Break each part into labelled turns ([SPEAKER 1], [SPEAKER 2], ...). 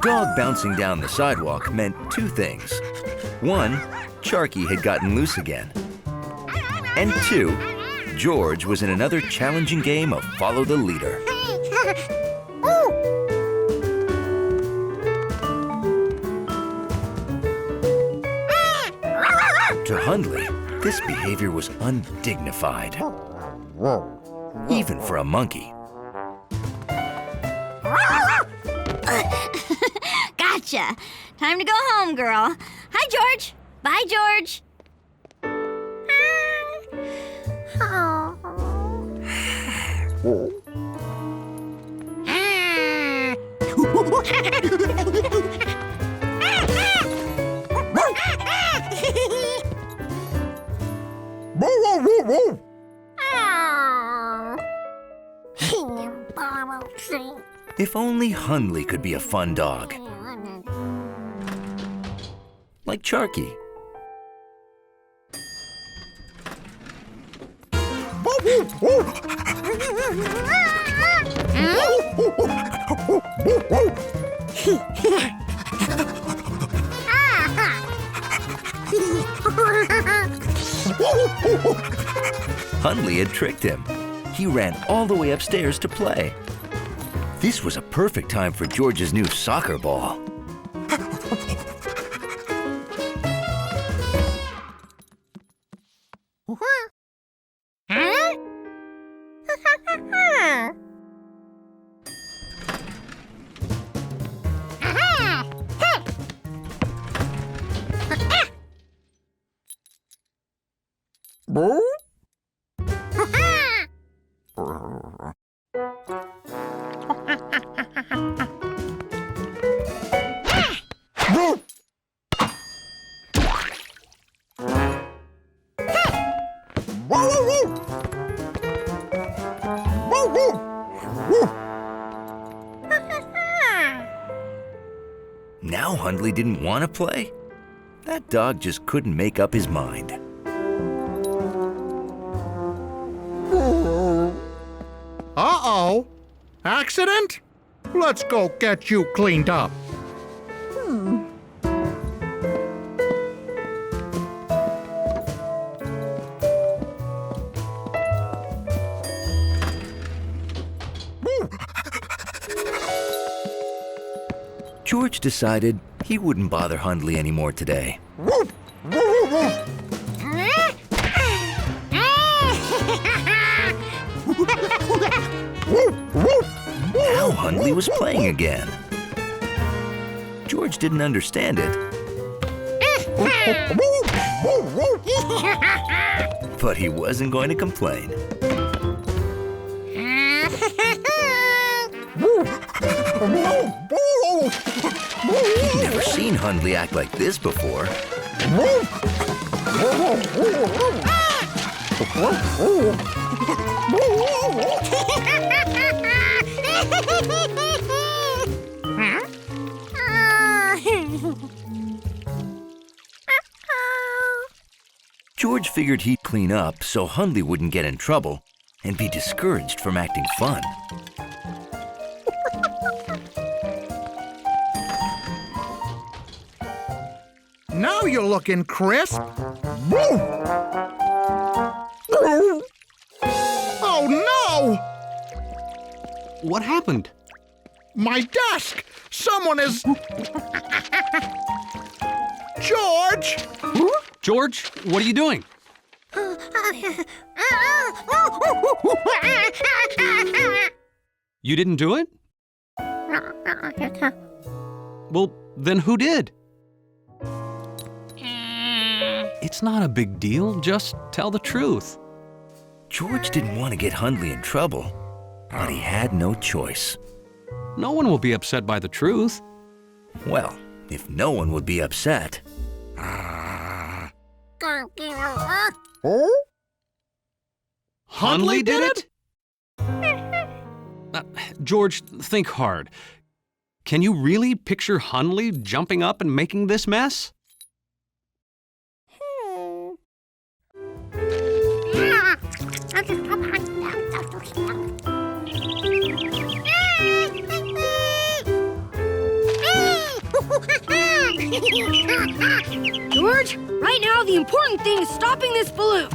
[SPEAKER 1] dog bouncing down the sidewalk meant two things. One, Charky had gotten loose again. And two, George was in another challenging game of follow the leader. To Hundley, this behavior was undignified, even for a monkey.
[SPEAKER 2] Gotcha. Time to go home, girl. Hi, George. Bye, George.
[SPEAKER 1] If only Hundley could be a fun dog. Like Charky. Hundley had tricked him. He ran all the way upstairs to play. This was a perfect time for George's new soccer ball. Now Hundley didn't want to play. That dog just couldn't make up his mind.
[SPEAKER 3] Uh-oh. Accident? Let's go get you cleaned up.
[SPEAKER 1] George decided he wouldn't bother Hundley anymore today. Now Hundley was playing again. George didn't understand it. But he wasn't going to complain. He'd never seen Hundley act like this before. George figured he'd clean up so Hundley wouldn't get in trouble and be discouraged from acting fun.
[SPEAKER 3] Now you're looking crisp. Oh, no!
[SPEAKER 4] What happened?
[SPEAKER 3] My desk! Someone is... George!
[SPEAKER 4] George, what are you doing? You didn't do it? Well, then who did? It's not a big deal. Just tell the truth.
[SPEAKER 1] George didn't want to get Hundley in trouble, but he had no choice.
[SPEAKER 4] No one will be upset by the truth.
[SPEAKER 1] Well, if no one would be upset.
[SPEAKER 4] Hundley did it? George, think hard. Can you really picture Hundley jumping up and making this mess?
[SPEAKER 5] George, right now the important thing is stopping this balloon.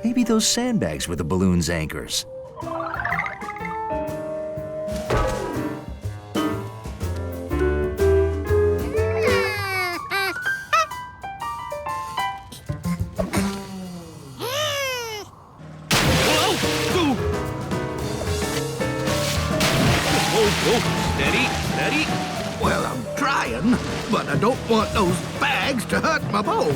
[SPEAKER 1] Maybe those sandbags were the balloon's anchors.
[SPEAKER 4] Steady, steady.
[SPEAKER 3] Well, I'm trying, but I don't want those bags to hurt my boat.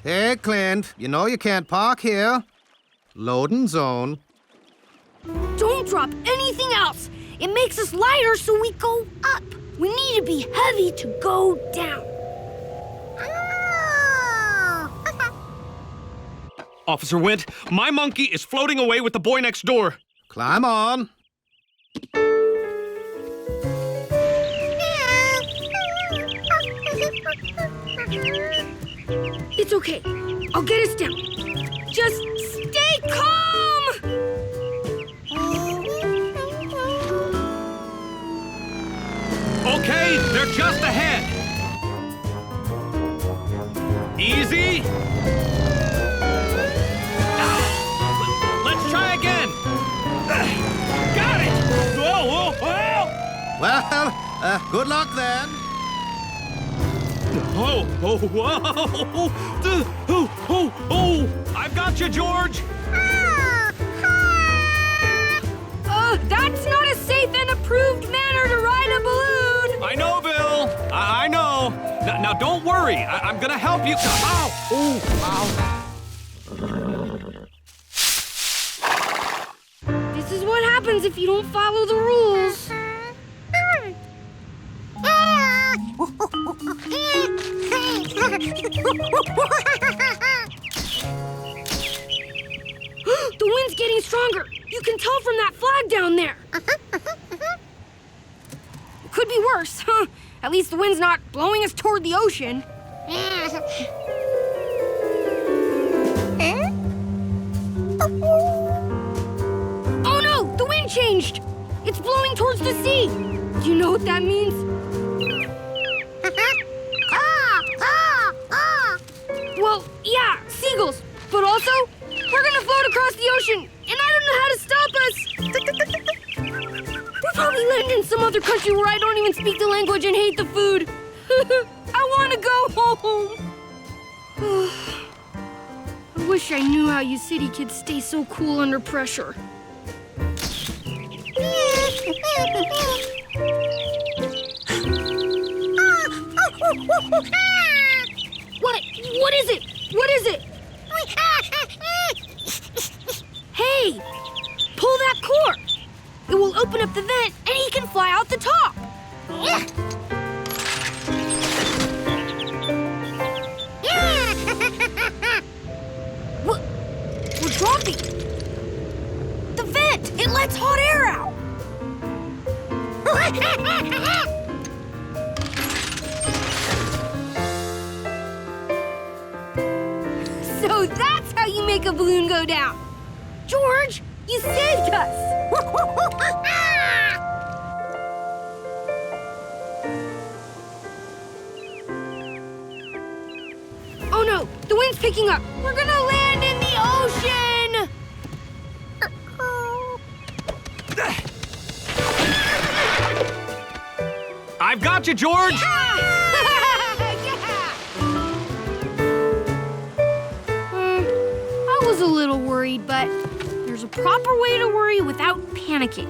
[SPEAKER 6] Hey, Clint, you know you can't park here. Loading zone.
[SPEAKER 5] Don't drop anything else. It makes us lighter so we go up. We need to be heavy to go down.
[SPEAKER 4] Officer Wint, my monkey is floating away with the boy next door.
[SPEAKER 6] Climb on.
[SPEAKER 5] It's okay. I'll get us down. Just stay calm!
[SPEAKER 4] Okay, they're just ahead. Easy. Let's try again. Got it. Whoa, whoa, whoa.
[SPEAKER 6] Well, good luck then.
[SPEAKER 4] Oh, oh, whoa. Oh, oh, oh. I've got you, George.
[SPEAKER 5] That's not a safe and approved manner to ride a balloon!
[SPEAKER 4] I know, Bill. I know. Now, don't worry. I'm gonna help you. Ow! Ooh, ow.
[SPEAKER 5] This is what happens if you don't follow the rules. The wind's getting stronger. You can tell from that flag down there. It could be worse, huh? At least the wind's not blowing us toward the ocean. Oh no! The wind changed! It's blowing towards the sea! Do you know what that means? Well, yeah, seagulls. But also, we're gonna float across the ocean, and I don't know how to stop us! We'll probably land in some other country where I don't even speak the language and hate the food. I wanna go home! I wish I knew how you city kids stay so cool under pressure. What is it? What is it? Hey! Pull that cord! It will open up the vent and he can fly out the top! What? We're dropping! The vent! It lets hot air out! So that's how you make a balloon go down! George, you saved us! Oh no, the wind's picking up. We're gonna land in the ocean!
[SPEAKER 4] I've got you, George.
[SPEAKER 5] I was a little worried, but there's a proper way to worry without panicking.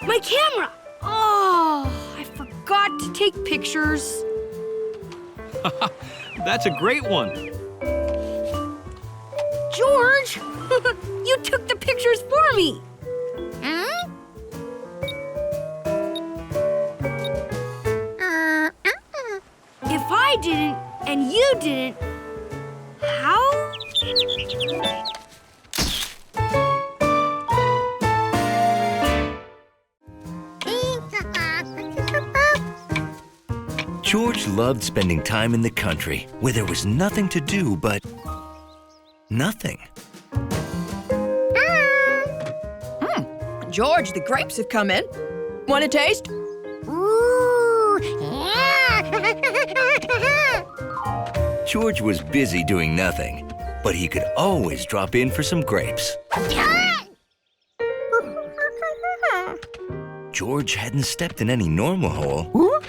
[SPEAKER 5] My camera! Oh, I forgot to take pictures.
[SPEAKER 4] That's a great one.
[SPEAKER 5] George, you took the pictures for me. If I didn't and you didn't, how?
[SPEAKER 1] George loved spending time in the country where there was nothing to do but nothing.
[SPEAKER 7] George, the grapes have come in. Want a taste?
[SPEAKER 1] George was busy doing nothing, but he could always drop in for some grapes. George hadn't stepped in any normal hole.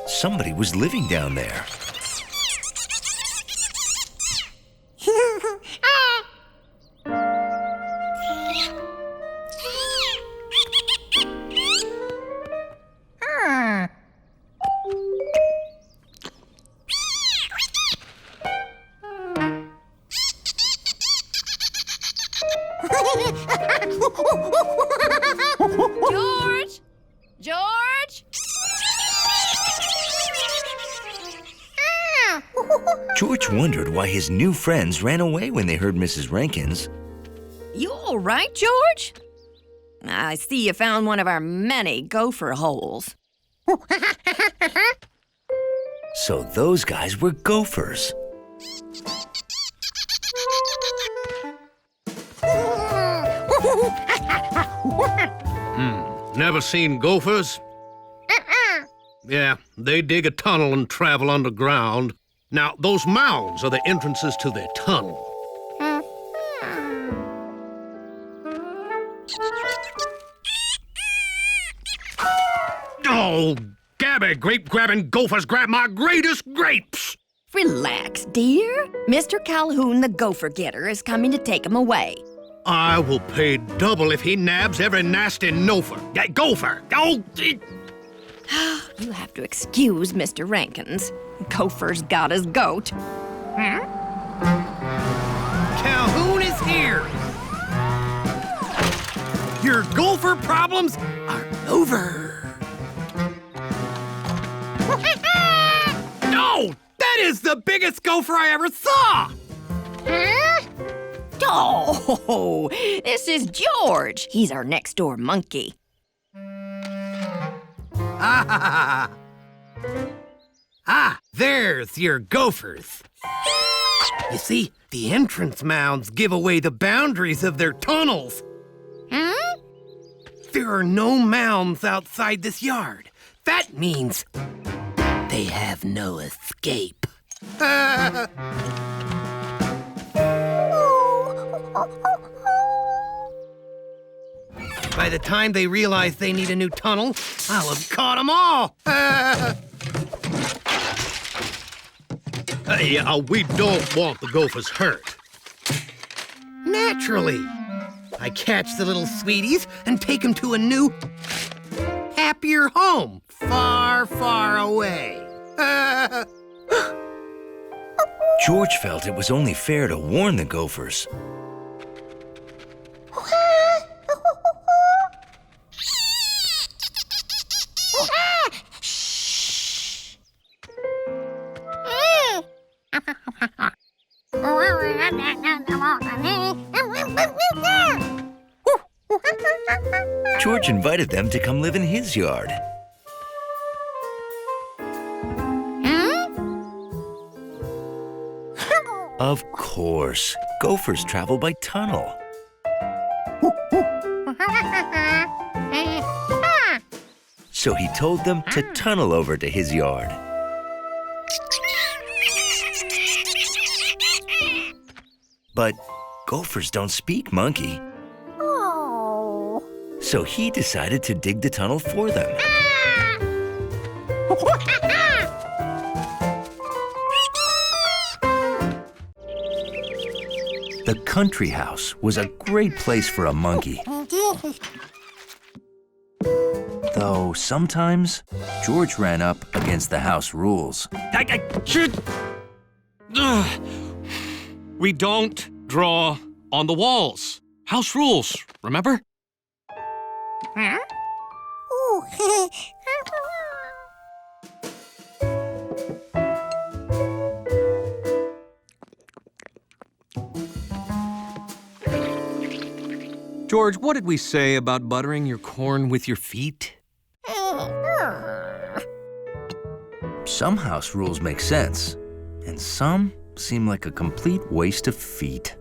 [SPEAKER 1] Somebody was living down there.
[SPEAKER 7] George! George!
[SPEAKER 1] George wondered why his new friends ran away when they heard Mrs. Rankins.
[SPEAKER 7] You all right, George? I see you found one of our many gopher holes.
[SPEAKER 1] So those guys were gophers.
[SPEAKER 3] Never seen gophers? Yeah, they dig a tunnel and travel underground. Now, those mounds are the entrances to their tunnel. Oh, Gabby, grape-grabbing gophers grab my greatest grapes!
[SPEAKER 7] Relax, dear. Mr. Calhoun, the gopher getter, is coming to take them away.
[SPEAKER 3] I will pay double if he nabs every nasty gopher. Oh,
[SPEAKER 7] You have to excuse Mr. Rankins. Gopher's got his goat.
[SPEAKER 3] Calhoun is here! Your gopher problems are over. No! That is the biggest gopher I ever saw!
[SPEAKER 7] Oh, this is George. He's our next-door monkey.
[SPEAKER 3] Ah, there's your gophers. You see, the entrance mounds give away the boundaries of their tunnels. There are no mounds outside this yard. That means they have no escape. By the time they realize they need a new tunnel, I'll have caught them all. We don't want the gophers hurt. Naturally. I catch the little sweeties and take them to a new, happier home, far, far away.
[SPEAKER 1] George felt it was only fair to warn the gophers. George invited them to come live in his yard. Of course, gophers travel by tunnel. So he told them to tunnel over to his yard. But gophers don't speak monkey. So he decided to dig the tunnel for them. The country house was a great place for a monkey. Though sometimes George ran up against the house rules.
[SPEAKER 4] We don't draw on the walls. House rules, remember? George, what did we say about buttering your corn with your feet?
[SPEAKER 1] Some house rules make sense, and some seemed like a complete waste of feet.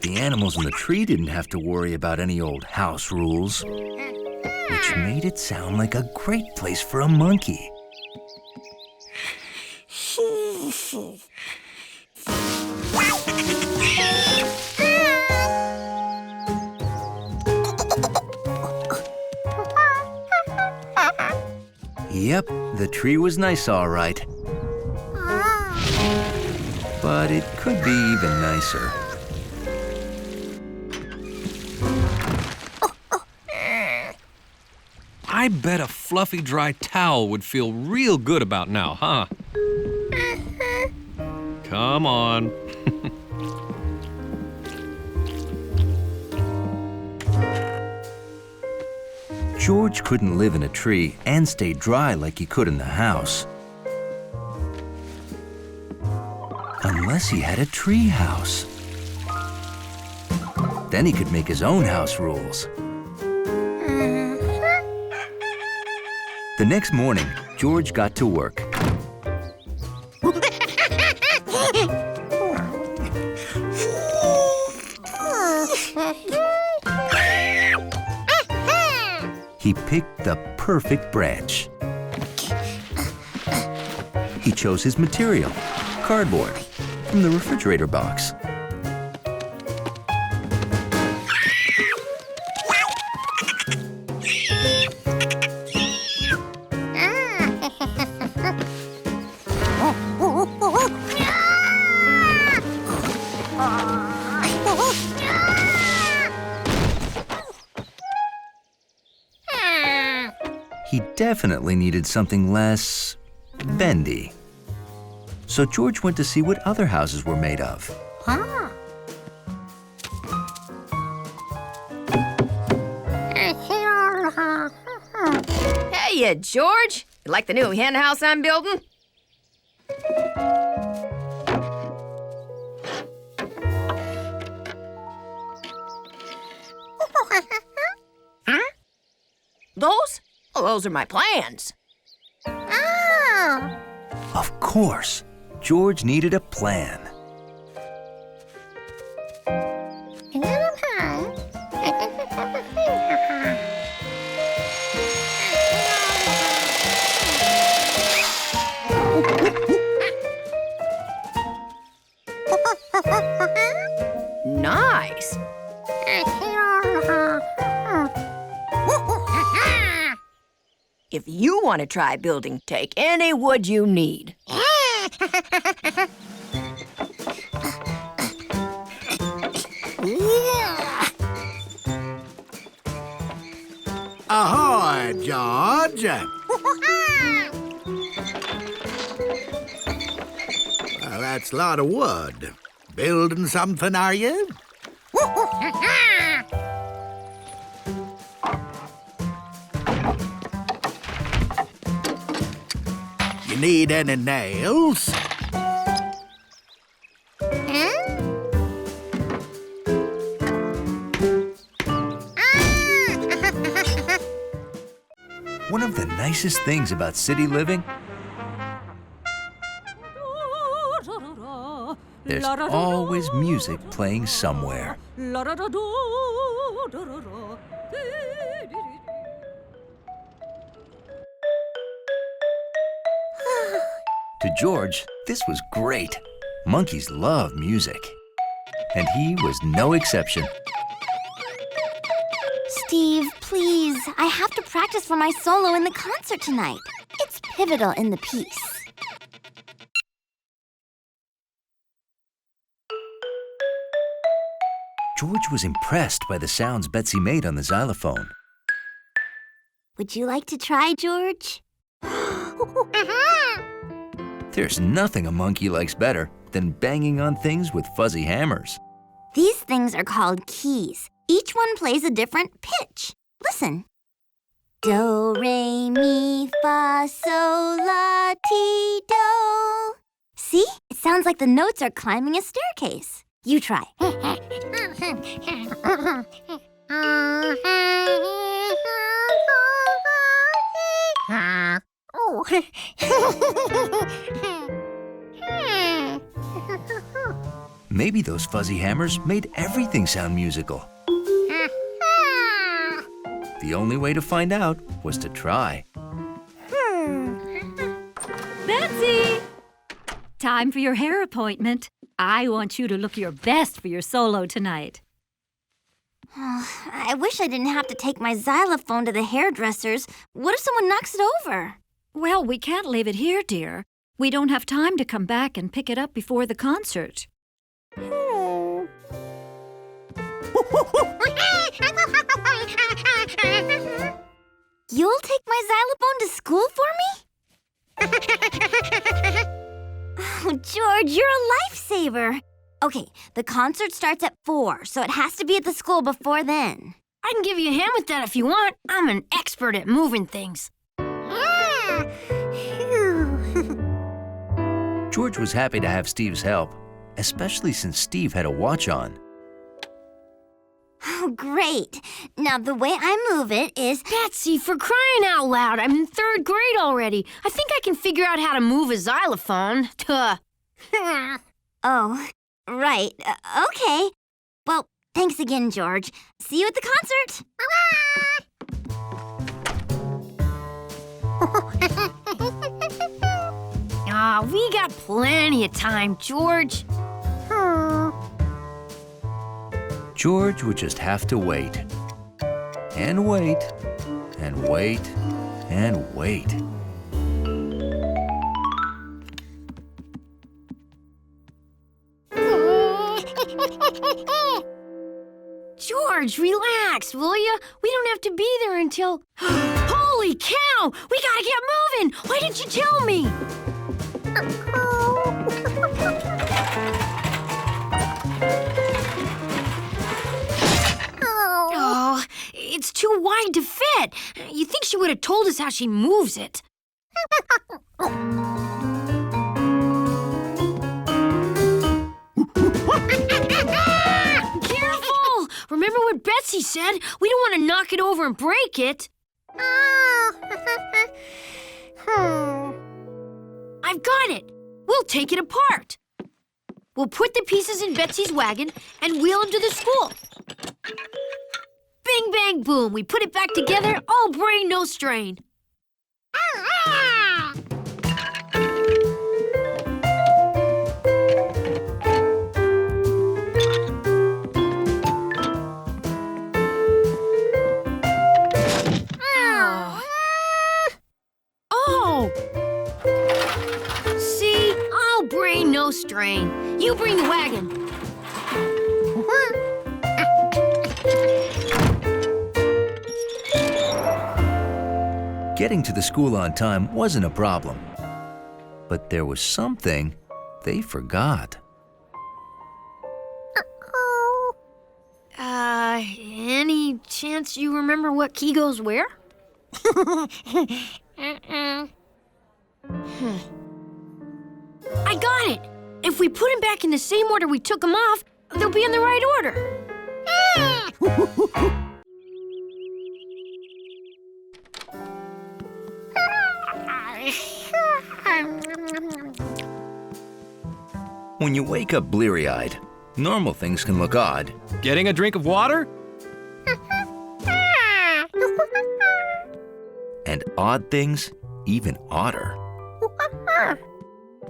[SPEAKER 1] The animals in the tree didn't have to worry about any old house rules, which made it sound like a great place for a monkey. Yep, the tree was nice, all right. But it could be even nicer.
[SPEAKER 4] I bet a fluffy, dry towel would feel real good about now, huh? Come on.
[SPEAKER 1] George couldn't live in a tree and stay dry like he could in the house. Unless he had a tree house. Then he could make his own house rules. The next morning, George got to work. He picked the perfect branch. He chose his material, cardboard, from the refrigerator box. He definitely needed something less bendy. So George went to see what other houses were made of.
[SPEAKER 7] Hey, George. You like the new hen house I'm building? Those? Oh, those are my plans.
[SPEAKER 1] Of course, George needed a plan.
[SPEAKER 7] Nice. If you want to try building, take any wood you need.
[SPEAKER 8] Ahoy, George. Well, that's a lot of wood. Building something, are you? You need any nails?
[SPEAKER 1] One of the nicest things about city living, there's always music playing somewhere. To George, this was great. Monkeys love music. And he was no exception.
[SPEAKER 2] Steve, please. I have to practice for my solo in the concert tonight. It's pivotal in the piece.
[SPEAKER 1] George was impressed by the sounds Betsy made on the xylophone.
[SPEAKER 2] Would you like to try, George?
[SPEAKER 1] There's nothing a monkey likes better than banging on things with fuzzy hammers.
[SPEAKER 2] These things are called keys. Each one plays a different pitch. Listen. Do, re, mi, fa, sol, la, ti, do. See? It sounds like the notes are climbing a staircase. You try.
[SPEAKER 1] Maybe those fuzzy hammers made everything sound musical. The only way to find out was to try.
[SPEAKER 9] Betsy! Time for your hair appointment. I want you to look your best for your solo tonight.
[SPEAKER 2] I wish I didn't have to take my xylophone to the hairdresser's. What if someone knocks it over?
[SPEAKER 9] Well, we can't leave it here, dear. We don't have time to come back and pick it up before the concert.
[SPEAKER 2] You'll take my xylophone to school for me? Oh, George, you're a lifesaver. Okay, the concert starts at 4, so it has to be at the school before then.
[SPEAKER 5] I can give you a hand with that if you want. I'm an expert at moving things.
[SPEAKER 1] George was happy to have Steve's help, especially since Steve had a watch on.
[SPEAKER 2] Oh, great. Now, the way I move it is...
[SPEAKER 5] Betsy, for crying out loud, I'm in 3rd grade already. I think I can figure out how to move a xylophone. Tuh.
[SPEAKER 2] Oh, right. Okay. Well, thanks again, George. See you at the concert.
[SPEAKER 5] We got plenty of time, George.
[SPEAKER 1] George would just have to wait. And wait. And wait. And wait.
[SPEAKER 5] George, relax, will you? We don't have to be there until... Holy cow! We gotta get moving! Why didn't you tell me? Oh, it's too wide to fit. You think she would have told us how she moves it. Careful! Remember what Betsy said? We don't want to knock it over and break it. I've got it. We'll take it apart. We'll put the pieces in Betsy's wagon and wheel them to the school. Bing, bang, boom. We put it back together. All brain, no strain. Oh! See? All brain, no strain. You bring the wagon.
[SPEAKER 1] Getting to the school on time wasn't a problem. But there was something they forgot.
[SPEAKER 5] Any chance you remember what key goes where? I got it! If we put them back in the same order we took them off, they'll be in the right order.
[SPEAKER 1] When you wake up bleary-eyed, normal things can look odd.
[SPEAKER 4] Getting a drink of water?
[SPEAKER 1] And odd things even odder.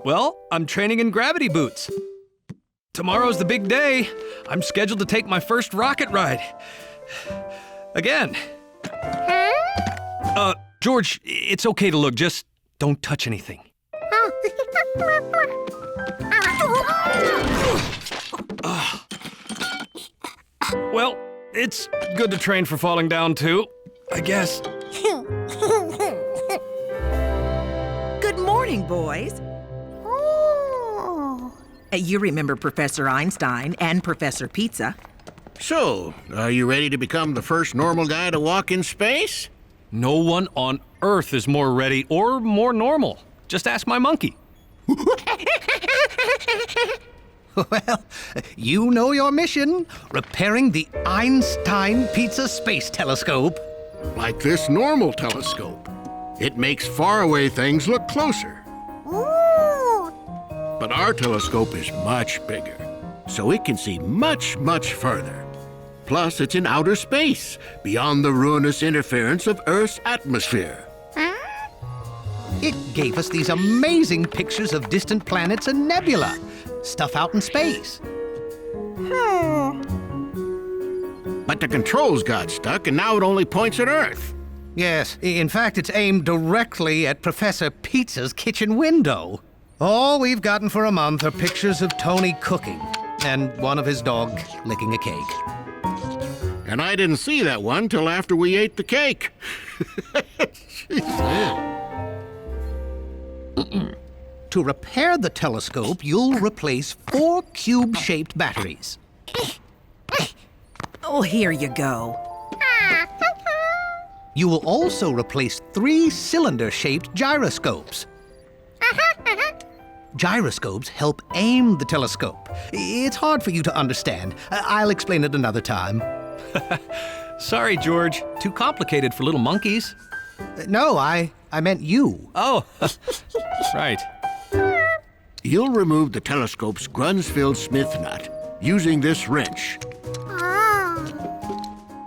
[SPEAKER 4] Well, I'm training in gravity boots. Tomorrow's the big day. I'm scheduled to take my first rocket ride. Again. George, it's okay to look, just don't touch anything. Well, it's good to train for falling down, too, I guess.
[SPEAKER 10] Good morning, boys. You remember Professor Einstein and Professor Pizza.
[SPEAKER 3] So, are you ready to become the first normal guy to walk in space?
[SPEAKER 4] No one on Earth is more ready or more normal. Just ask my monkey.
[SPEAKER 6] Well, you know your mission, repairing the Einstein Pizza Space Telescope.
[SPEAKER 3] Like this normal telescope.
[SPEAKER 8] It makes faraway things look closer.
[SPEAKER 2] Ooh.
[SPEAKER 8] But our telescope is much bigger, so it can see much, much further. Plus, it's in outer space, beyond the ruinous interference of Earth's atmosphere.
[SPEAKER 6] It gave us these amazing pictures of distant planets and nebula. Stuff out in space.
[SPEAKER 8] But the controls got stuck, and now it only points at Earth.
[SPEAKER 6] Yes, in fact, it's aimed directly at Professor Pizza's kitchen window. All we've gotten for a month are pictures of Tony cooking and one of his dog licking a cake.
[SPEAKER 8] And I didn't see that one till after we ate the cake.
[SPEAKER 6] To repair the telescope, you'll replace 4 cube-shaped batteries.
[SPEAKER 10] Oh, here you go.
[SPEAKER 6] You will also replace 3 cylinder-shaped gyroscopes. Gyroscopes help aim the telescope. It's hard for you to understand. I'll explain it another time.
[SPEAKER 4] Sorry, George. Too complicated for little monkeys.
[SPEAKER 6] No, I meant you.
[SPEAKER 4] Oh, right.
[SPEAKER 8] You'll remove the telescope's Grunsfeld Smith nut using this wrench.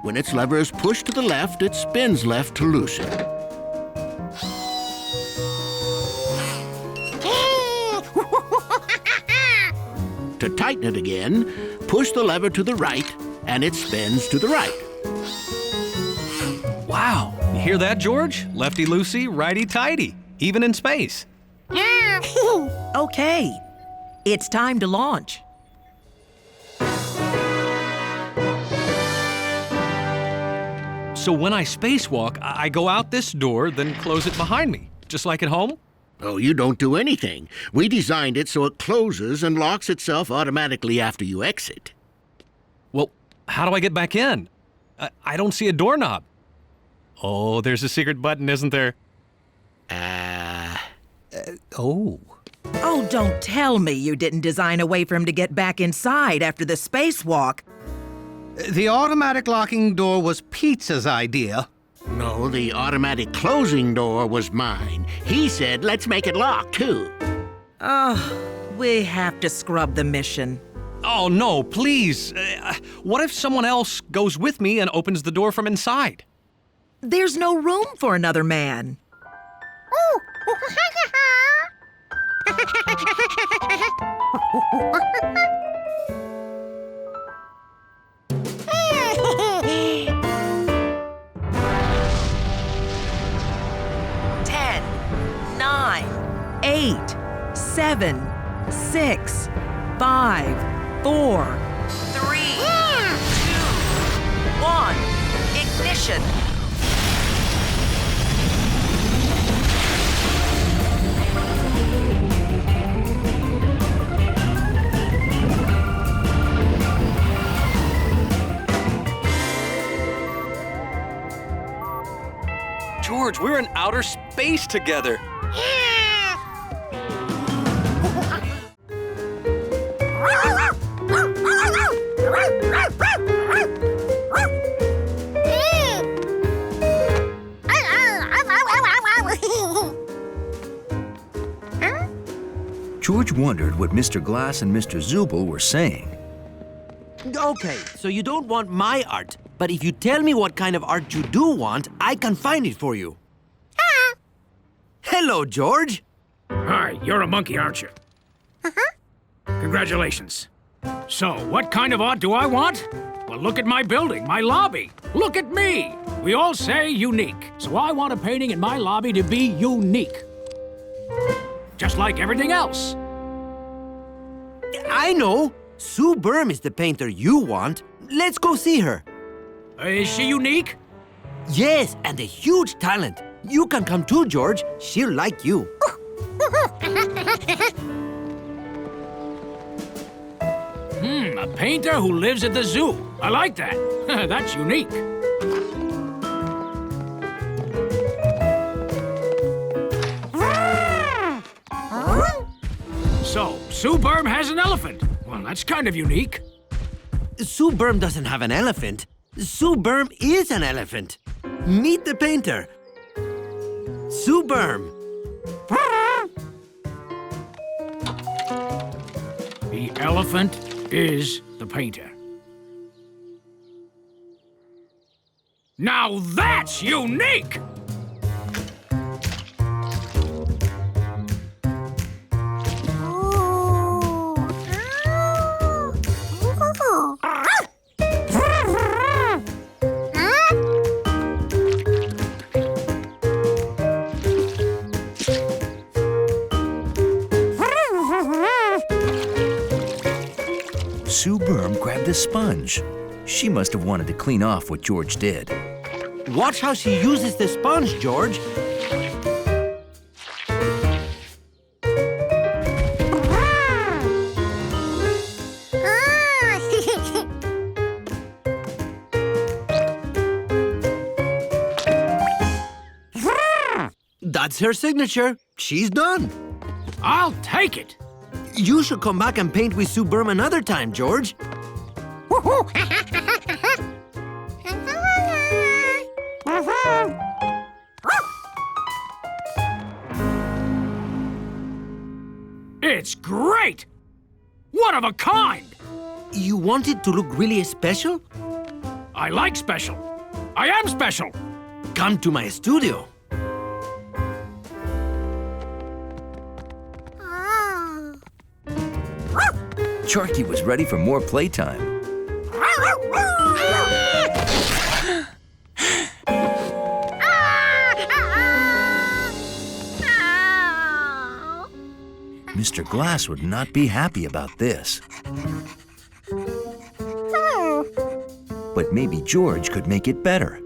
[SPEAKER 8] When its lever is pushed to the left, it spins left to loosen. To tighten it again, push the lever to the right, and it spins to the right.
[SPEAKER 4] Wow. You hear that, George? Lefty-loosey, righty-tighty, even in space.
[SPEAKER 10] Okay, it's time to launch.
[SPEAKER 4] So when I spacewalk, I go out this door, then close it behind me, just like at home?
[SPEAKER 8] Oh, you don't do anything. We designed it so it closes and locks itself automatically after you exit.
[SPEAKER 4] Well, how do I get back in? I don't see a doorknob. Oh, there's a secret button, isn't there?
[SPEAKER 6] Oh.
[SPEAKER 10] Oh, don't tell me you didn't design a way for him to get back inside after the spacewalk.
[SPEAKER 6] The automatic locking door was Pizza's idea.
[SPEAKER 8] No, the automatic closing door was mine. He said, let's make it lock, too.
[SPEAKER 10] Oh, we have to scrub the mission.
[SPEAKER 4] Oh, no, please. What if someone else goes with me and opens the door from inside?
[SPEAKER 10] There's no room for another man. Ten, 9, 8, 7, 6, 5, 4, 3, 2, 1. Ignition.
[SPEAKER 4] George, we're in outer space together.
[SPEAKER 1] George wondered what Mr. Glass and Mr. Zubel were saying.
[SPEAKER 11] Okay, so you don't want my art, but if you tell me what kind of art you do want, I can find it for you. Hello, George.
[SPEAKER 12] Hi, you're a monkey, aren't you? Congratulations. So, what kind of art do I want? Well, look at my building, my lobby. Look at me. We all say unique, so I want a painting in my lobby to be unique. Just like everything else.
[SPEAKER 11] I know. Sue Berm is the painter you want. Let's go see her.
[SPEAKER 12] Is she unique?
[SPEAKER 11] Yes, and a huge talent. You can come too, George. She'll like you.
[SPEAKER 12] A painter who lives at the zoo. I like that. That's unique. So, Sue Berm has an elephant. Well, that's kind of unique.
[SPEAKER 11] Sue Berm doesn't have an elephant. Sue Berm is an elephant. Meet the painter. Suberm!
[SPEAKER 12] The elephant is the painter. Now that's unique!
[SPEAKER 1] Sue Berm grabbed a sponge. She must have wanted to clean off what George did.
[SPEAKER 11] Watch how she uses the sponge, George. That's her signature. She's done.
[SPEAKER 12] I'll take it.
[SPEAKER 11] You should come back and paint with Sue Berm another time, George.
[SPEAKER 12] It's great! One of a kind!
[SPEAKER 11] You want it to look really special?
[SPEAKER 12] I like special. I am special.
[SPEAKER 11] Come to my studio.
[SPEAKER 1] Sharky was ready for more playtime. Mr. Glass would not be happy about this. But maybe George could make it better.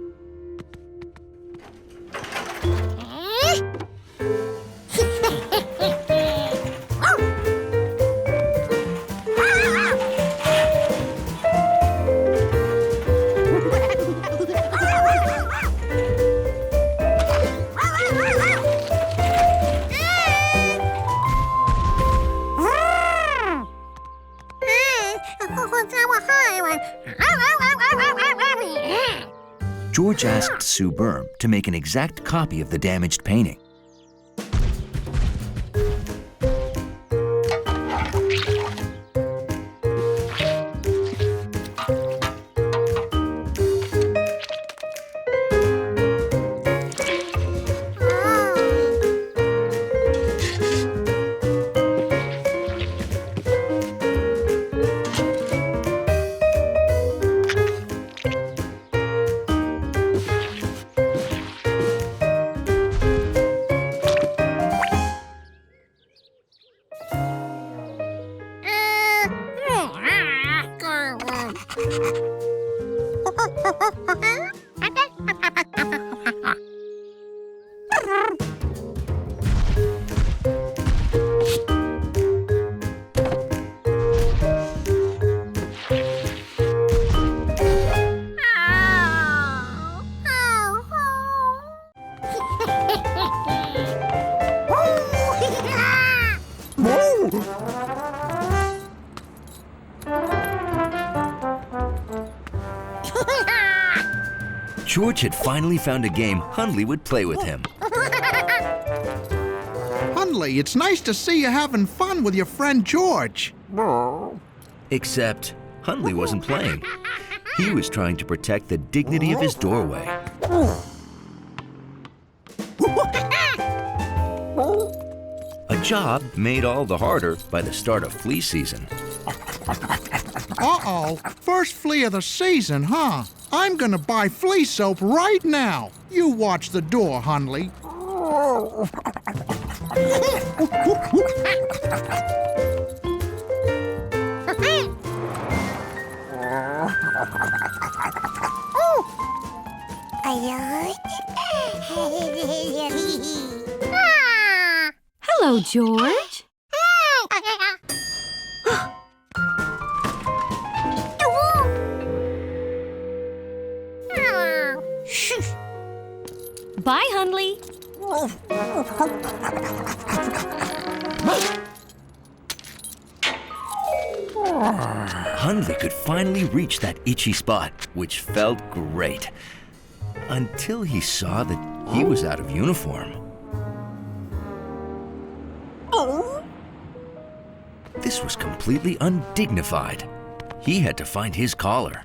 [SPEAKER 1] George asked Sue Berm to make an exact copy of the damaged painting. George had finally found a game Hundley would play with him.
[SPEAKER 13] Hundley, it's nice to see you having fun with your friend George.
[SPEAKER 1] Except Hundley wasn't playing. He was trying to protect the dignity of his doorway. A job made all the harder by the start of flea season.
[SPEAKER 13] Uh-oh, first flea of the season, huh? I'm gonna buy flea soap right now. You watch the door, Hundley.
[SPEAKER 5] Hello, George. Bye, Hundley.
[SPEAKER 1] Hundley could finally reach that itchy spot, which felt great. Until he saw that he was out of uniform. This was completely undignified. He had to find his collar.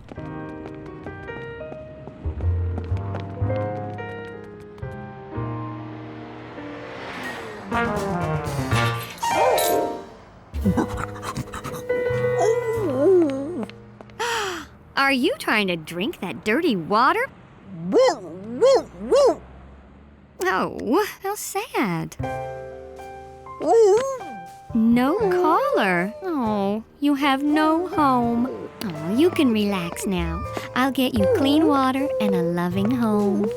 [SPEAKER 5] Are you trying to drink that dirty water? Oh, how sad. No collar. Oh, you have no home. Oh, you can relax now. I'll get you clean water and a loving home.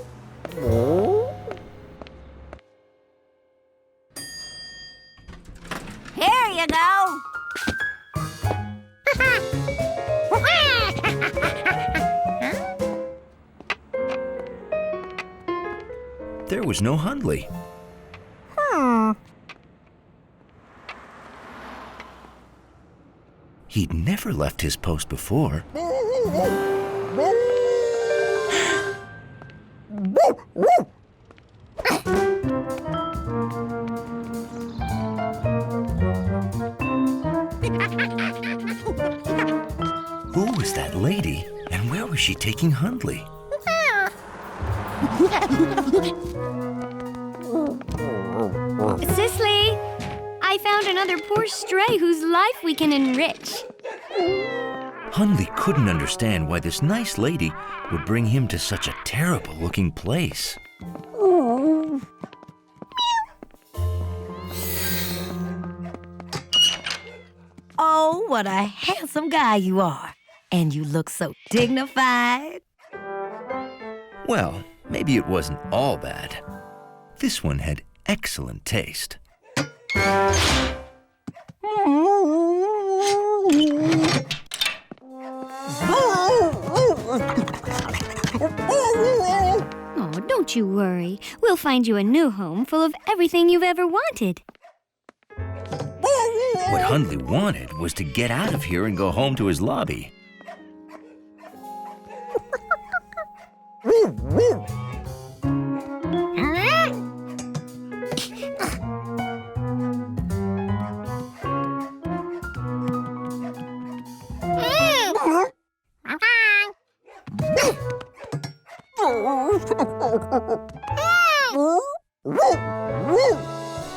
[SPEAKER 2] Here you go.
[SPEAKER 1] There was no Hundley. He'd never left his post before. Who was that lady, and where was she taking Hundley?
[SPEAKER 5] Cicely, I found another poor stray whose life we can enrich.
[SPEAKER 1] Hundley couldn't understand why this nice lady would bring him to such a terrible-looking place.
[SPEAKER 14] Oh, what a handsome guy you are. And you look so dignified.
[SPEAKER 1] Well, maybe it wasn't all bad. This one had excellent taste.
[SPEAKER 5] Oh, don't you worry. We'll find you a new home full of everything you've ever wanted.
[SPEAKER 1] What Hundley wanted was to get out of here and go home to his lobby.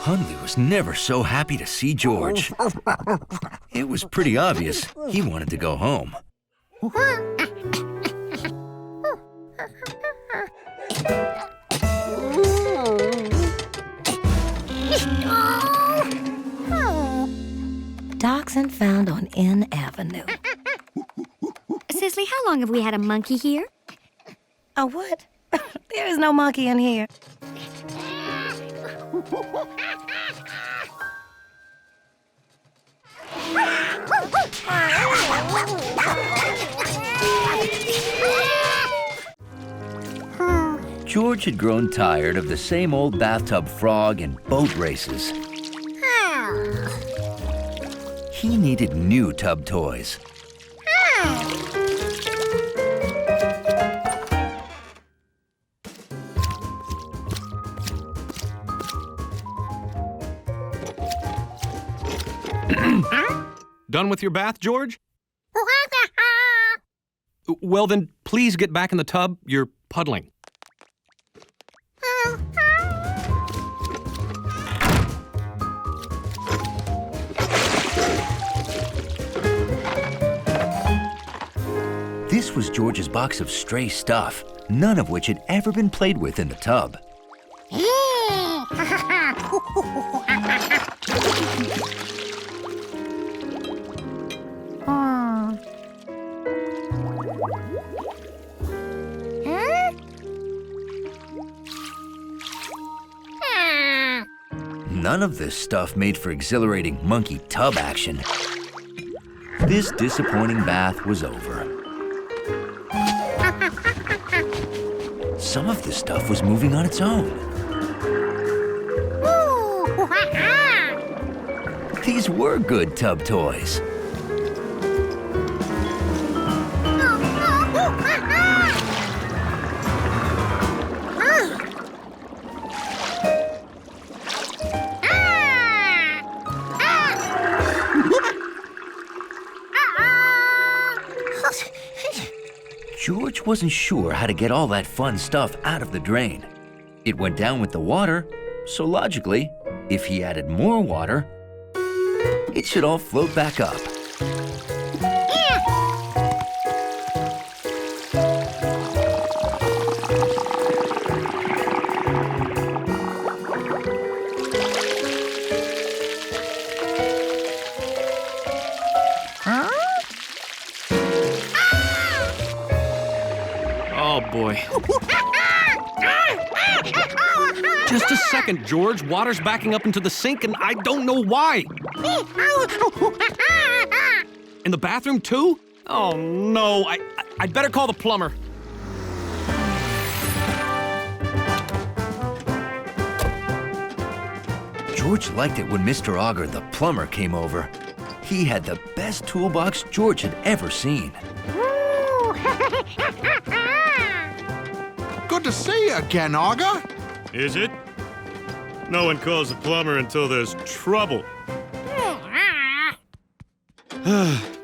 [SPEAKER 1] Hundley was never so happy to see George. It was pretty obvious he wanted to go home.
[SPEAKER 14] Dachshund found on N Avenue.
[SPEAKER 5] Cicely, how long have we had a monkey here?
[SPEAKER 14] A what? There is no monkey in here.
[SPEAKER 1] George had grown tired of the same old bathtub frog and boat races. He needed new tub toys.
[SPEAKER 4] Done with your bath, George? Well, then, please get back in the tub. You're puddling.
[SPEAKER 1] This was George's box of stray stuff, none of which had ever been played with in the tub. None of this stuff made for exhilarating monkey tub action. This disappointing bath was over. Some of the stuff was moving on its own. These were good tub toys. George wasn't sure how to get all that fun stuff out of the drain. It went down with the water, so logically, if he added more water, it should all float back up.
[SPEAKER 4] Oh, boy. Just a second, George. Water's backing up into the sink, and I don't know why. In the bathroom, too? Oh, no. I'd better call the plumber.
[SPEAKER 1] George liked it when Mr. Auger, the plumber, came over. He had the best toolbox George had ever seen.
[SPEAKER 13] Good to see you again, Auger.
[SPEAKER 15] Is it? No one calls the plumber until there's trouble.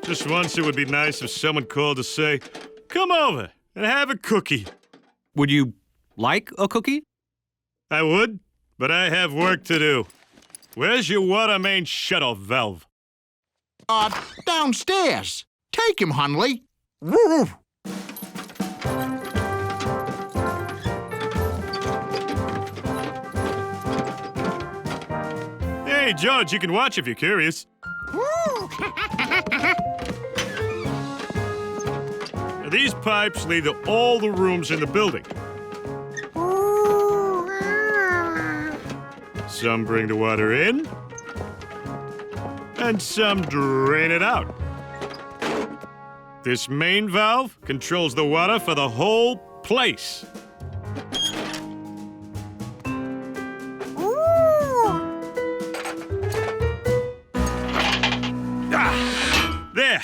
[SPEAKER 15] Just once it would be nice if someone called to say, "Come over and have a cookie."
[SPEAKER 4] Would you like a cookie?
[SPEAKER 15] I would, but I have work to do. Where's your water main shut-off valve?
[SPEAKER 13] Downstairs. Take him, Hundley. Woo!
[SPEAKER 15] Hey, George, you can watch if you're curious. Now, these pipes lead to all the rooms in the building. Some bring the water in, and some drain it out. This main valve controls the water for the whole place. There.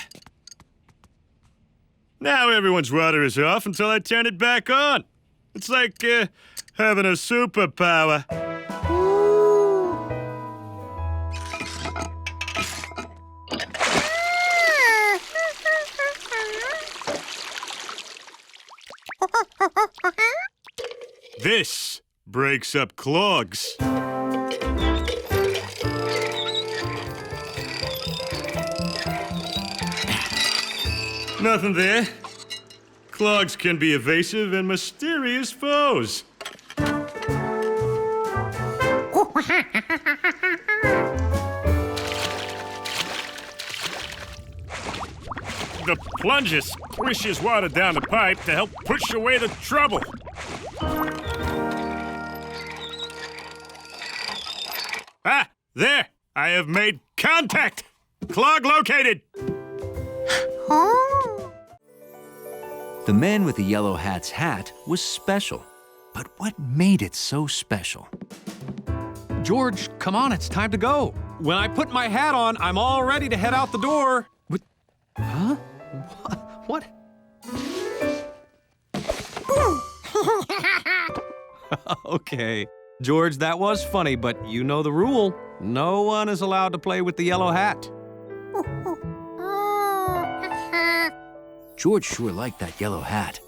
[SPEAKER 15] Now everyone's water is off until I turn it back on. It's like having a superpower. This breaks up clogs. Nothing there. Clogs can be evasive and mysterious foes. The plunger squishes water down the pipe to help push away the trouble. Ah, there! I have made contact! Clog located!
[SPEAKER 1] The man with the yellow hat's hat was special. But what made it so special?
[SPEAKER 4] George, come on, it's time to go. When I put my hat on, I'm all ready to head out the door. What? Huh? What? Okay. George, that was funny, but you know the rule. No one is allowed to play with the yellow hat.
[SPEAKER 1] George sure liked that yellow hat.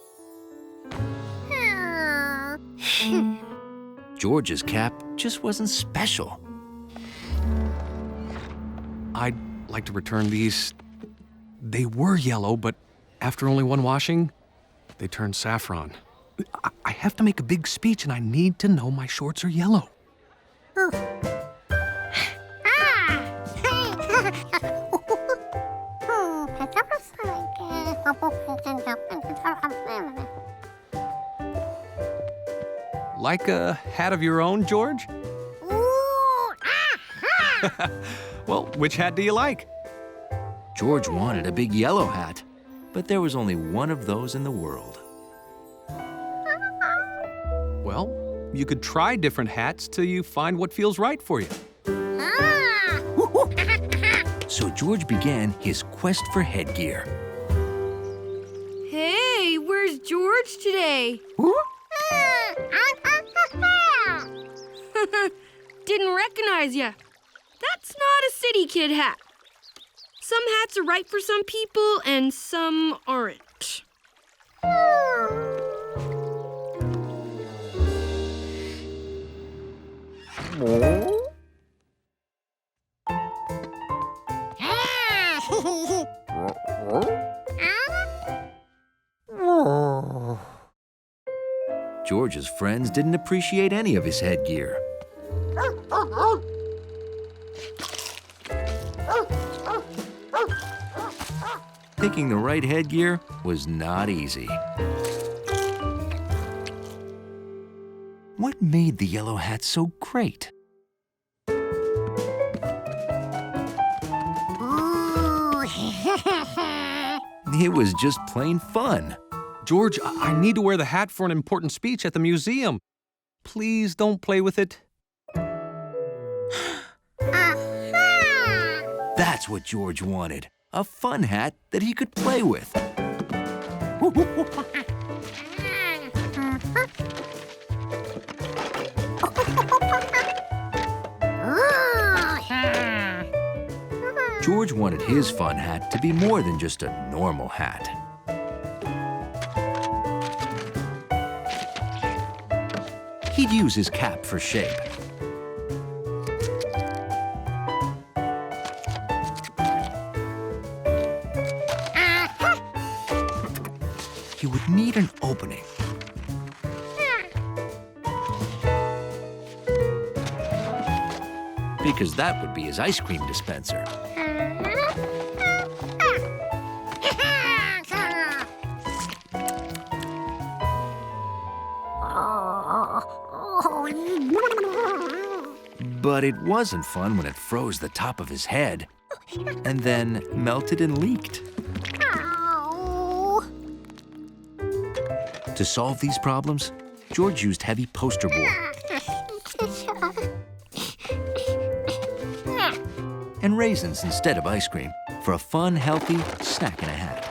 [SPEAKER 1] George's cap just wasn't special.
[SPEAKER 4] I'd like to return these. They were yellow, but after only one washing, they turned saffron. I have to make a big speech, and I need to know my shorts are yellow. Like a hat of your own, George? Well, which hat do you like?
[SPEAKER 1] George wanted a big yellow hat, but there was only one of those in the world.
[SPEAKER 4] Well, you could try different hats till you find what feels right for you.
[SPEAKER 1] So George began his quest for headgear.
[SPEAKER 5] Hey, where's George today? Didn't recognize ya. That's not a city kid hat. Some hats are right for some people and some aren't.
[SPEAKER 1] George's friends didn't appreciate any of his headgear. Picking the right headgear was not easy. What made the yellow hat so great? It was just plain fun.
[SPEAKER 4] George, I need to wear the hat for an important speech at the museum. Please don't play with it.
[SPEAKER 1] That's what George wanted. A fun hat that he could play with. George wanted his fun hat to be more than just a normal hat. He'd use his cap for shape. He would need an opening. Because that would be his ice cream dispenser. But it wasn't fun when it froze the top of his head and then melted and leaked. To solve these problems, George used heavy poster board and raisins instead of ice cream for a fun, healthy snack and a hat.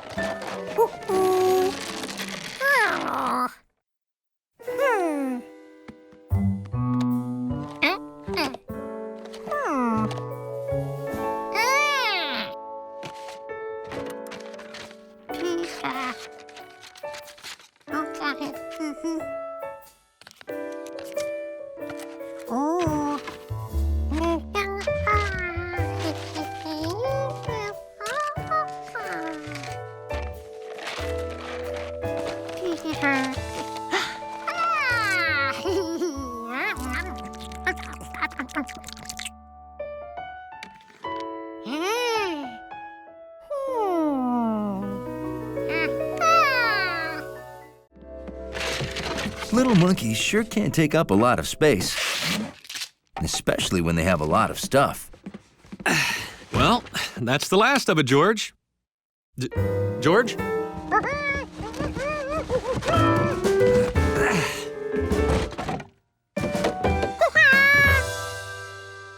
[SPEAKER 1] Little monkeys sure can take up a lot of space, especially when they have a lot of stuff.
[SPEAKER 4] Well, that's the last of it, George. George?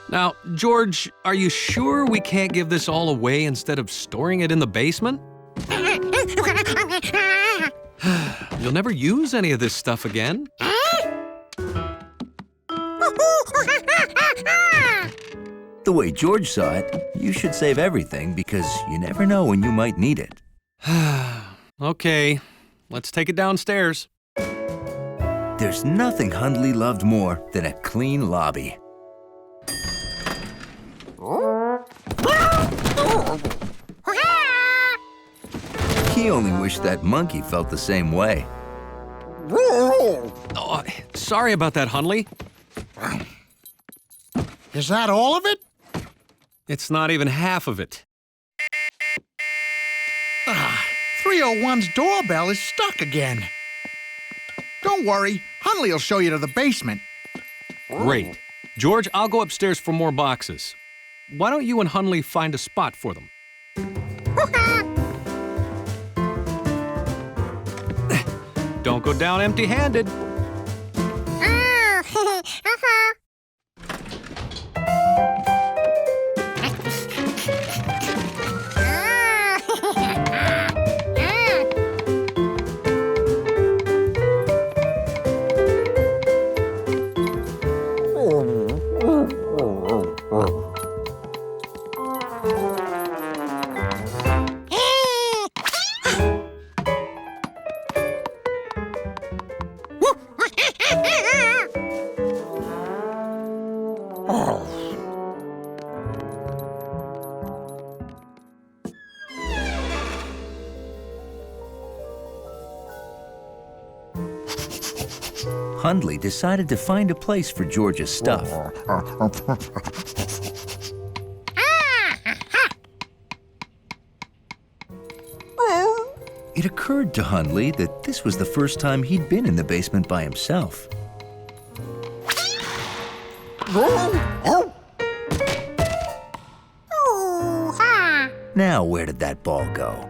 [SPEAKER 4] Now, George, are you sure we can't give this all away instead of storing it in the basement? You'll never use any of this stuff again.
[SPEAKER 1] The way George saw it, you should save everything because you never know when you might need it.
[SPEAKER 4] Okay, let's take it downstairs.
[SPEAKER 1] There's nothing Hundley loved more than a clean lobby. He only wished that monkey felt the same way.
[SPEAKER 4] Oh, sorry about that, Hundley.
[SPEAKER 13] Is that all of it?
[SPEAKER 4] It's not even half of it.
[SPEAKER 13] 301's doorbell is stuck again. Don't worry, Hundley will show you to the basement.
[SPEAKER 4] Great. George, I'll go upstairs for more boxes. Why don't you and Hundley find a spot for them? Don't go down empty-handed.
[SPEAKER 1] Hundley decided to find a place for George's stuff. It occurred to Hundley that this was the first time he'd been in the basement by himself. Now, where did that ball go?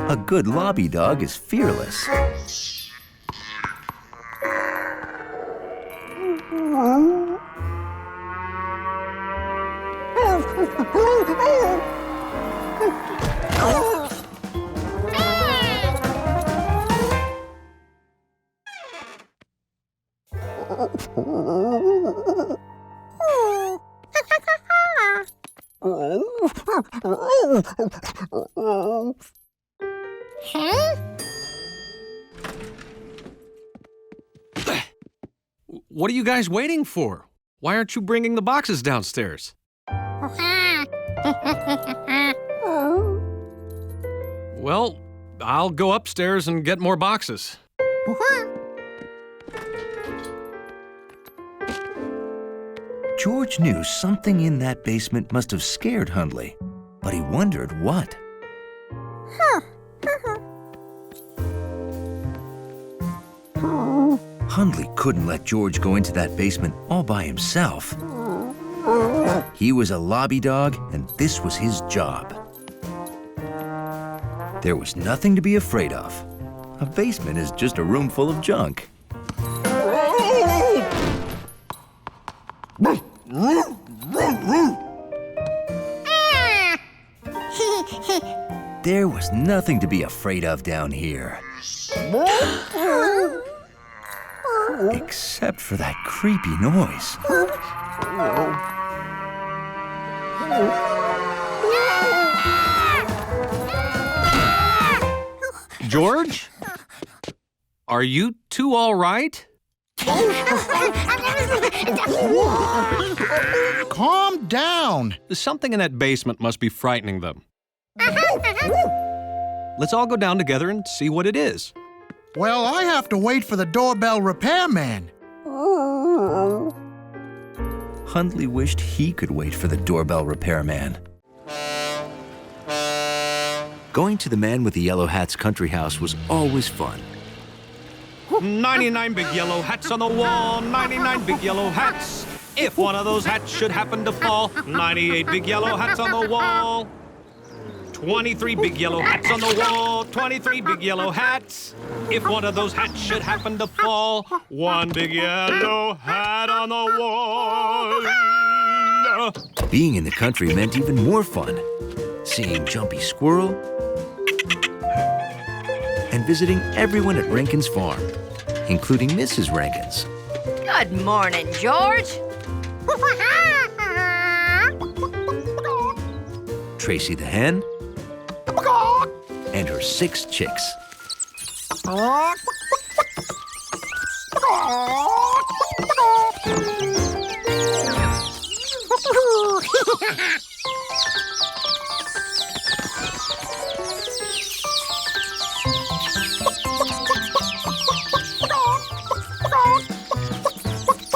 [SPEAKER 1] A good lobby dog is fearless.
[SPEAKER 4] What are you guys waiting for? Why aren't you bringing the boxes downstairs? Well, I'll go upstairs and get more boxes.
[SPEAKER 1] George knew something in that basement must have scared Hundley, but he wondered what. Hundley couldn't let George go into that basement all by himself. He was a lobby dog, and this was his job. There was nothing to be afraid of. A basement is just a room full of junk. There was nothing to be afraid of down here. Except for that creepy noise.
[SPEAKER 4] George? Are you two all right?
[SPEAKER 13] Calm down.
[SPEAKER 4] Something in that basement must be frightening them. Let's all go down together and see what it is.
[SPEAKER 13] Well, I have to wait for the doorbell repairman.
[SPEAKER 1] Hundley wished he could wait for the doorbell repairman. Going to the man with the yellow hat's country house was always fun.
[SPEAKER 4] 99 big yellow hats on the wall, 99 big yellow hats. If one of those hats should happen to fall, 98 big yellow hats on the wall. 23 big yellow hats on the wall, 23 big yellow hats. If one of those hats should happen to fall, one big yellow hat on the wall.
[SPEAKER 1] Being in the country meant even more fun. Seeing Jumpy Squirrel and visiting everyone at Rankin's farm, including Mrs. Rankin's.
[SPEAKER 7] Good morning, George.
[SPEAKER 1] Tracy the hen, and her 6 chicks.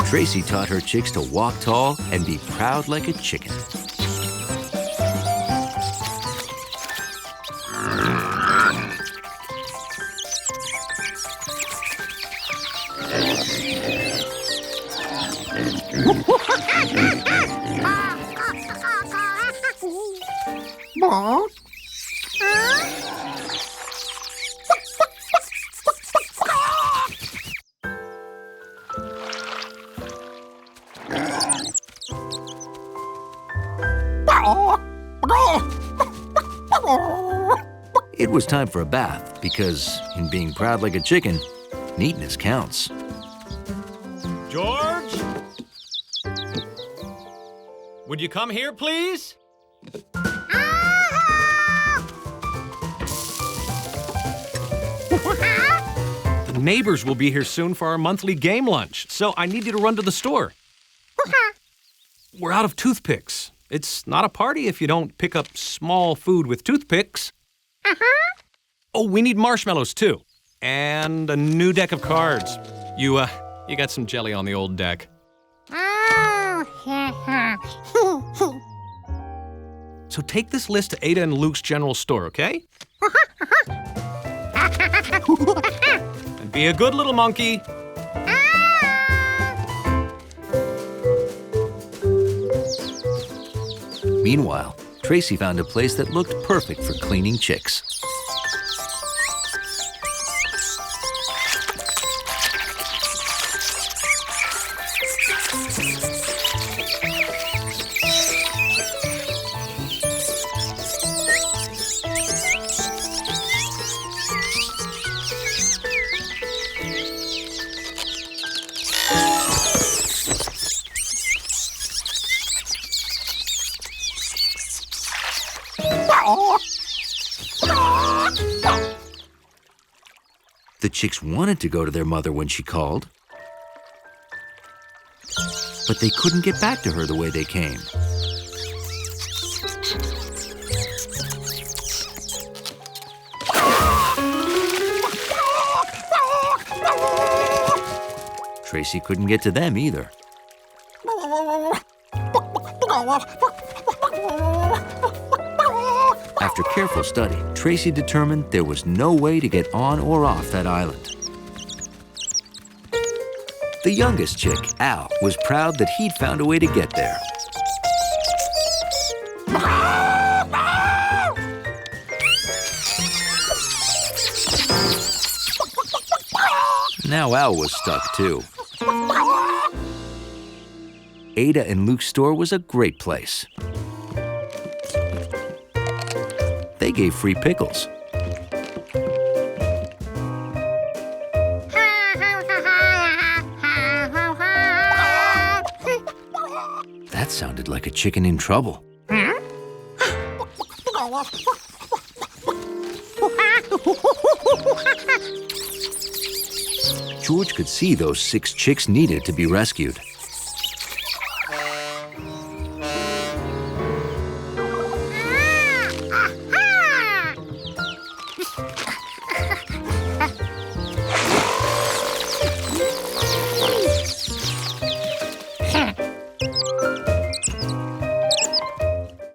[SPEAKER 1] Tracy taught her chicks to walk tall and be proud like a chicken. It was time for a bath because, in being proud like a chicken, neatness counts.
[SPEAKER 4] George? Would you come here, please? The neighbors will be here soon for our monthly game lunch, so I need you to run to the store. We're out of toothpicks. It's not a party if you don't pick up small food with toothpicks. Oh, we need marshmallows, too. And a new deck of cards. You got some jelly on the old deck. So take this list to Ada and Luke's general store, okay? And be a good little monkey.
[SPEAKER 1] Meanwhile, Tracy found a place that looked perfect for cleaning chicks. The chicks wanted to go to their mother when she called, but they couldn't get back to her the way they came. Tracy couldn't get to them either. After careful study, Tracy determined there was no way to get on or off that island. The youngest chick, Al, was proud that he'd found a way to get there. Now Al was stuck too. Ada and Luke's store was a great place. They gave free pickles. That sounded like a chicken in trouble. George could see those 6 chicks needed to be rescued.